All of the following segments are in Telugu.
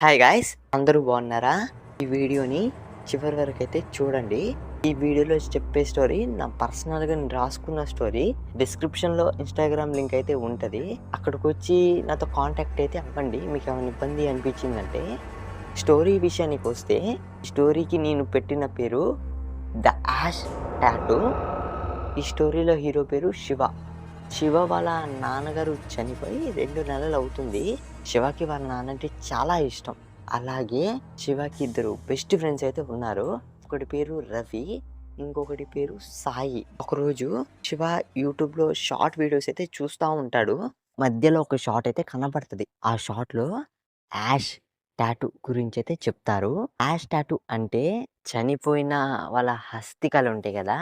హాయ్ గాయ్స్, అందరూ బాగున్నారా? ఈ వీడియోని చివరి వరకు అయితే చూడండి. ఈ వీడియోలో చెప్పే స్టోరీ నా పర్సనల్గా నేను రాసుకున్న స్టోరీ. డిస్క్రిప్షన్లో ఇన్స్టాగ్రామ్ లింక్ అయితే ఉంటుంది. అక్కడికి వచ్చి నాతో కాంటాక్ట్ అయితే అవ్వండి. మీకు ఏమైనా ఇబ్బంది అనిపించిందంటే. స్టోరీ విషయానికి వస్తే, స్టోరీకి నేను పెట్టిన పేరు ద యాష్ టాటూ. ఈ స్టోరీలో హీరో పేరు శివ. శివ వాళ్ళ నాన్నగారు చనిపోయి 2 నెలలు అవుతుంది. శివకి వాళ్ళ నాన్న అంటే చాలా ఇష్టం. అలాగే శివకి ఇద్దరు బెస్ట్ ఫ్రెండ్స్ అయితే ఉన్నారు. ఒకటి పేరు రవి, ఇంకొకటి పేరు సాయి. ఒకరోజు శివ యూట్యూబ్‌లో షార్ట్ వీడియోస్ అయితే చూస్తా ఉంటాడు. మధ్యలో ఒక షాట్ అయితే కనపడతది. ఆ షాట్‌లో యాష్ టాటూ గురించైతే చెప్తారు. యాష్ టాటూ అంటే చనిపోయిన వాళ్ళ హస్తికలు ఉంటాయి గదా!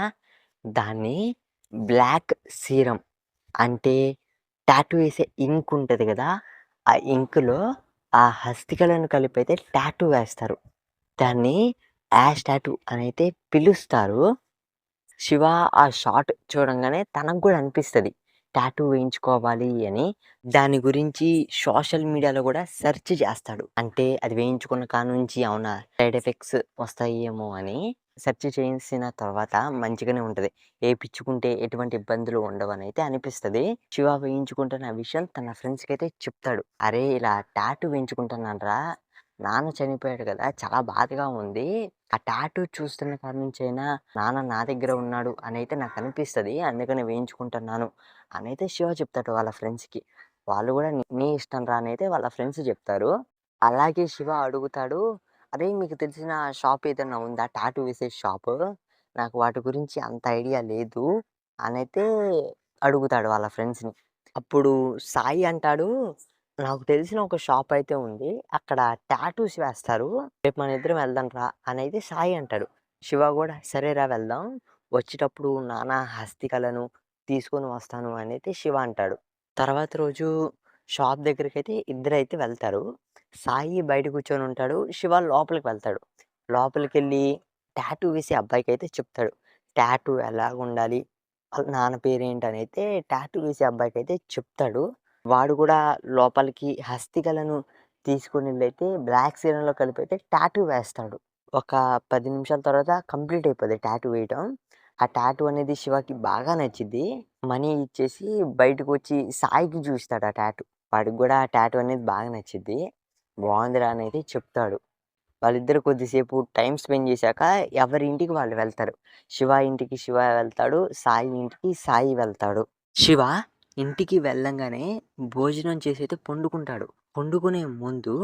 దాన్ని బ్లాక్ సీరమ్ అంటే టాటూ ఏసే ఇంక్ ఉంటది గదా! ఆ ఇంక్‌లో ఆ హస్తికలను కలిపైతే టాటూ వేస్తారు. దాన్ని యాష్ టాటూ అనైతే పిలుస్తారు. శివ ఆ షాట్ చూడంగానే తనకు గూడా అనిపిస్తది. టాటూ వేయించుకోవాలి అని. దాని గురించి సోషల్ మీడియాలో గూడా సెర్చ్ జేస్తాడు. అంటే అది వేయించుకున్న కానుంచి ఏమన్నా సైడ్ ఎఫెక్ట్స్ వస్తాయేమో అని సెర్చ్ చేసిన తర్వాత మంచిగానే ఉంటది. ఏపిచ్చుకుంటే ఎటువంటి ఇబ్బందులు ఉండవనైతే అనిపిస్తది. శివ వేయించుకుంటున్న విషయం తన ఫ్రెండ్స్‌కైతే చెప్తాడు. "అరే! ఇలా టాటూ వేయించుకుంటున్నానురా. నాన్న చనిపోయాడు గదా! చాలా బాధగా ఉంది. ఆ టాటూ చూస్తున్న కాడ్నుంచైనా నాన్న నా దగ్గర ఉన్నాడు అనైతే నాకనిపిస్తది. అందుకని వేయించుకుంటున్నాను" అనైతే శివ చెప్తాడు వాళ్ళ ఫ్రెండ్స్‌కి. వాళ్ళు గూడా నీ ఇష్టం రా అనైతే వాళ్ళ ఫ్రెండ్స్ జెప్తారు. అలాగే శివ అడుగుతాడు, "అరేయ్! మీకు తెలిసిన షాప్ ఏదన్నా ఉందా? టాటూ వేసే షాపు? నాకు వాటి గురించి అంత ఐడియా లేదు" అనైతే అడుగుతాడు వాళ్ళ ఫ్రెండ్స్‌ని. అప్పుడు సాయి అంటాడు, "నాకు తెలిసిన ఒక షాప్ అయితే ఉంది. అక్కడ టాటూస్ వేస్తారు. రేపు మనిద్దరం వెళ్దాం రా" అనైతే సాయి అంటాడు. శివ గూడా "సరేరా వెళ్దాం. వచ్చేటప్పుడు నాన్న హస్తికలను తీసుకొని వస్తాను" అనైతే శివ అంటాడు. తర్వాత రోజు షాప్ దగ్గరికైతే ఇద్దరైతే వెళ్తారు. సాయి బయట కూర్చొని ఉంటాడు. శివ లోపలికి వెళ్తాడు. లోపలికెళ్ళి టాటూ వేసే అబ్బాయికైతే చెప్తాడు. టాటూ ఎలాగుండాలి? వాళ్ళ నాన్న పేరేంటనైతే టాటూ వేసే అబ్బాయికైతే చెప్తాడు. వాడు గూడా లోపలికి హస్తికలను తీసుకొనెళ్ళైతే బ్లాక్ సీరంలో కలిపైతే టాటూ వేస్తాడు. ఒక 10 నిమిషాల తర్వాత కంప్లీట్ అయిపోద్ది టాటూ వేయటం. ఆ టాటూ అనేది శివకి బాగా నచ్చిద్ది. మనీ ఇచ్చేసి బయటకొచ్చి సాయికి చూయిస్తాడు ఆ టాటూ. వాడికి గూడా ఆ టాటూ అనేది బాగా నచ్చిద్ది. బావుందిరా అనైతే చెప్తాడు. వాళ్ళిద్దరు కొద్దిసేపు టైమ్ స్పెండ్ చేశాక ఎవరి ఇంటికి వాళ్ళు వెళ్తారు. శివ ఇంటికి శివ వెళ్తాడు. సాయి ఇంటికి సాయి వెళ్తాడు. శివ ఇంటికి వెళ్ళంగానే భోజనం చేసైతే పండుకుంటాడు. పండుకునే ముందు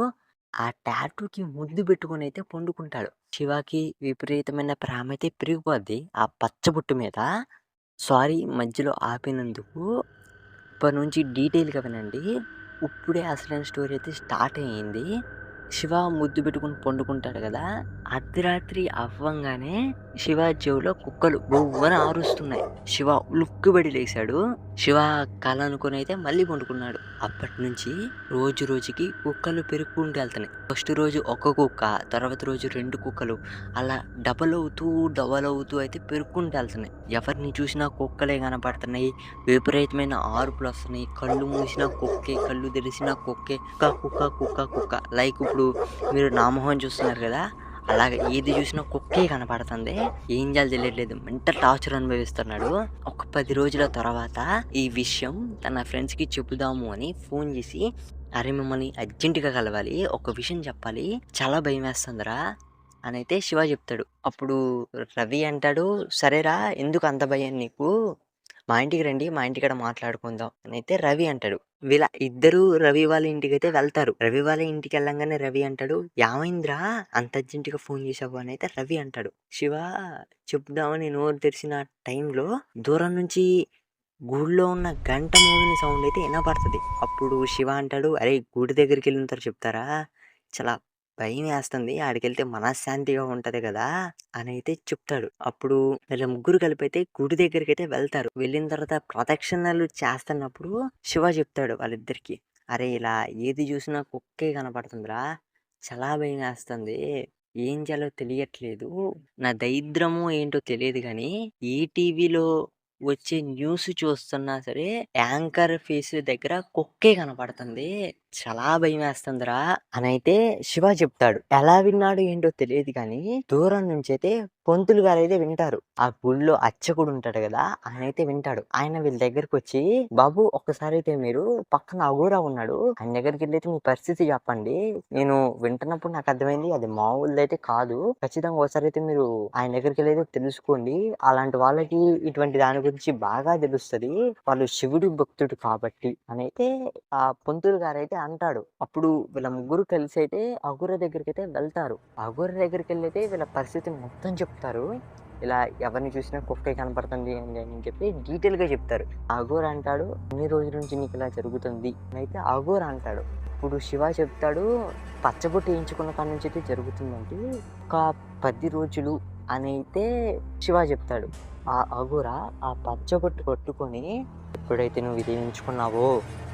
ఆ టాటూకి ముద్దు పెట్టుకొనైతే పండుకుంటాడు. శివకి విపరీతమైన ప్రేమైతే పెరిగిపోద్ది ఆ పచ్చబొట్టు మీద. సారీ మధ్యలో ఆపినందుకు. ఇప్పటినుంచి డీటెయిల్‌గా వినండి. ఇప్పుడే అసలైన స్టోరీ అయితే స్టార్ట్ అయింది. శివ ముద్దు పెట్టుకొని పండుకుంటాడు గదా! అర్ధరాత్రి అవ్వంగానే శివ చెవిలో కుక్కలు బొవ్వన అరుస్తున్నాయి. శివ ఉలిక్కిపడి లేసాడు. శివ కల అనుకోనైతే మళ్ళీ పండుకున్నాడు. అప్పటినుంచి రోజు రోజుకి కుక్కలు పెరుగుకుంటూ ఎళ్తున్నాయి. ఫస్ట్ రోజు ఒక కుక్క, తర్వాత రోజు 2 కుక్కలు అలా డబల్ అవుతూ అయితే పెరుగుకుంటూ ఎళ్తున్నాయి. ఎవరిని చూసినా కుక్కలే కనపడుతున్నాయి. విపరీతమైన అరుపులొస్తున్నాయి. కళ్ళు మూసినా కుక్కే, కళ్ళు తెరిసినా కుక్కే. కుక్క, కుక్క, కుక్క, కుక్క. లైక్ ఇప్పుడు మీరు నా మొహం చూస్తున్నారు గదా! అలాగే ఏది చూసినా కుక్కే కనపడుతుంది. ఏం చేయాలో తెలియట్లేదు. మెంటల్ టార్చర్ అనుభవిస్తున్నాడు. ఒక 10 రోజుల తర్వాత ఈ విషయం తన ఫ్రెండ్స్‌కి చెబుదాము అని ఫోన్ చేసి, "అరే! మిమ్మల్ని అర్జెంట్‌గా కలవాలి. ఒక విషయం చెప్పాలి. చాలా భయమేస్తుందిరా" అనైతే శివ చెప్తాడు. అప్పుడు రవి అంటాడు, "సరేరా ఎందుకు అంత భయం నీకు? మా ఇంటికి రండి. మా ఇంటికాడ మాట్లాడుకుందాం" అనైతే రవి అంటాడు. వీళ్ళ ఇద్దరూ రవి వాళ్ళ ఇంటికైతే వెళ్తారు. రవి వాళ్ళ ఇంటికెళ్ళంగానే రవి అంటాడు, "ఏమైందిరా అంత అర్జెంట్‌గా ఫోన్ చేసావు" అనైతే రవి అంటాడు. శివ చెప్దామని నోరు తెరిసిన టైంలో దూరం నుంచి గుడిలో ఉన్న గంట మోగిన సౌండ్ అయితే ఇనపడతది. అప్పుడు శివ అంటాడు, "అరేయ్! గుడి దగ్గరికెళ్ళిన తర్వాత చెప్తారా? చాలా భయమేస్తుంది. ఆడికెళ్తే మనశ్శాంతిగా ఉంటది గదా!" అనైతే చెప్తాడు. అప్పుడు వీళ్ళ ముగ్గురు కలిపైతే గుడి దగ్గరికైతే వెళ్తారు. వెళ్ళిన తర్వాత ప్రదక్షిణలు చేస్తున్నప్పుడు శివ చెప్తాడు వాళ్ళిద్దరికీ, "అరే! ఇలా ఏది చూసినా కుక్కే కనపడుతుందిరా. చాలా భయమేస్తుంది. ఏం చేయాలో తెలియట్లేదు. నా దరిద్రమో ఏంటో తెలీదు గానీ, ఏ టీవీలో వచ్చే న్యూస్ చూస్తున్నా సరే యాంకర్ ఫేస్ దగ్గర కుక్కే కనపడుతుంది. చాలా భయమేస్తుందిరా అని అయితే శివ చెప్తాడు. ఎలా విన్నాడు ఏంటో తెలియదు కానీ దూరం నుంచి అయితే పంతులు గారు అయితే వింటారు. ఆ గుళ్ళో అర్చకుడు ఉంటాడు కదా, ఆయన అయితే వింటాడు. ఆయన వీళ్ళ దగ్గరకు వచ్చి, బాబు ఒక్కసారి అయితే మీరు పక్కన అఘోరా ఉన్నాడు, ఆయన దగ్గరికి వెళ్ళి అయితే మీ పరిస్థితి చెప్పండి. నేను వింటున్నప్పుడు నాకు అర్థమైంది అది మామూలుదైతే కాదు, ఖచ్చితంగా ఒకసారి అయితే మీరు ఆయన దగ్గరికి వెళ్ళి అయితే తెలుసుకోండి. అలాంటి వాళ్ళకి ఇటువంటి దాని గురించి బాగా తెలుస్తది, వాళ్ళు శివుడి భక్తుడు కాబట్టి అని అయితే ఆ పంతులు గారు అయితే అంటాడు. అప్పుడు వీళ్ళ ముగ్గురు కలిసి అయితే అఘోరా దగ్గరికి అయితే వెళ్తారు. అఘోరా దగ్గరికి వెళ్ళి అయితే వీళ్ళ పరిస్థితి మొత్తం చెప్తారు. ఇలా ఎవరిని చూసినా కుక్కే కనపడుతుంది అని అని చెప్పి డీటెయిల్‌గా చెప్తారు. అఘోరా అంటాడు, "ఎన్ని రోజుల నుంచి నీకు ఇలా జరుగుతుంది?" అని అయితే అఘోరా అంటాడు. ఇప్పుడు శివ చెప్తాడు, "పచ్చబొట్టు ఏయించుకున్న కాడి నుంచి అయితే జరుగుతుందండి. ఒక 10 రోజులు" అని అయితే శివ చెప్తాడు. ఆ అఘోరా ఆ పచ్చబొట్టు పట్టుకొని, "ఎప్పుడైతే నువ్వు ఇది ఎంచుకున్నావో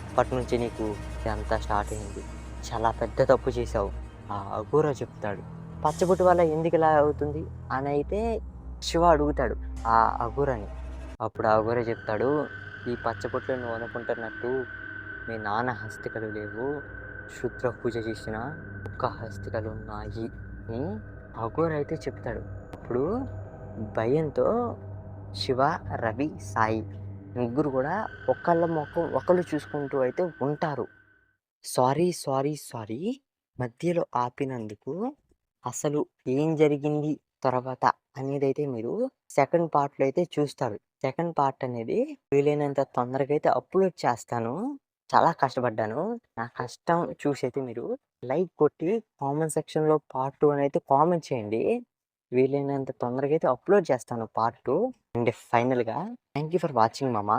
అప్పటినుంచి నీకు ఇదంతా స్టార్ట్ అయింది. చాలా పెద్ద తప్పు చేశావు" ఆ అఘోరా చెప్తాడు. "పచ్చబొట్టు వల్ల ఎందుకు ఇలా అవుతుంది?" అని అయితే శివ అడుగుతాడు ఆ అఘోరాని. అప్పుడు ఆ అఘోరా చెప్తాడు, "ఈ పచ్చబొట్లో నువ్వు అనుకుంటున్నట్టు మీ నాన్న హస్తికలు లేవు. క్షుద్ర పూజ చేసిన ఒక్క హస్తికలు ఉన్నాయి" అని అఘోరా అయితే చెప్తాడు. అప్పుడు భయంతో శివ, రవి, సాయి ముగ్గురు కూడా ఒకళ్ళ మొఖం ఒకళ్ళు చూసుకుంటూ అయితే ఉంటారు. సారీ, సారీ, సారీ మధ్యలో ఆపినందుకు. అసలు ఏం జరిగింది తర్వాత అనేదైతే మీరు సెకండ్ పార్ట్‌లో అయితే చూస్తారు. సెకండ్ పార్ట్ అనేది వీలైనంత తొందరగా అయితే అప్‌లోడ్ చేస్తాను. చాలా కష్టపడ్డాను. నా కష్టం చూసైతే మీరు లైక్ కొట్టి కామెంట్ సెక్షన్‌లో పార్ట్ 2 అని అయితే కామెంట్ చేయండి. వీలైనంత తొందరగా అయితే అప్‌లోడ్ చేస్తాను పార్ట్ 2. అండ్ ఫైనల్‌గా థాంక్ యూ ఫర్ వాచింగ్ మామ.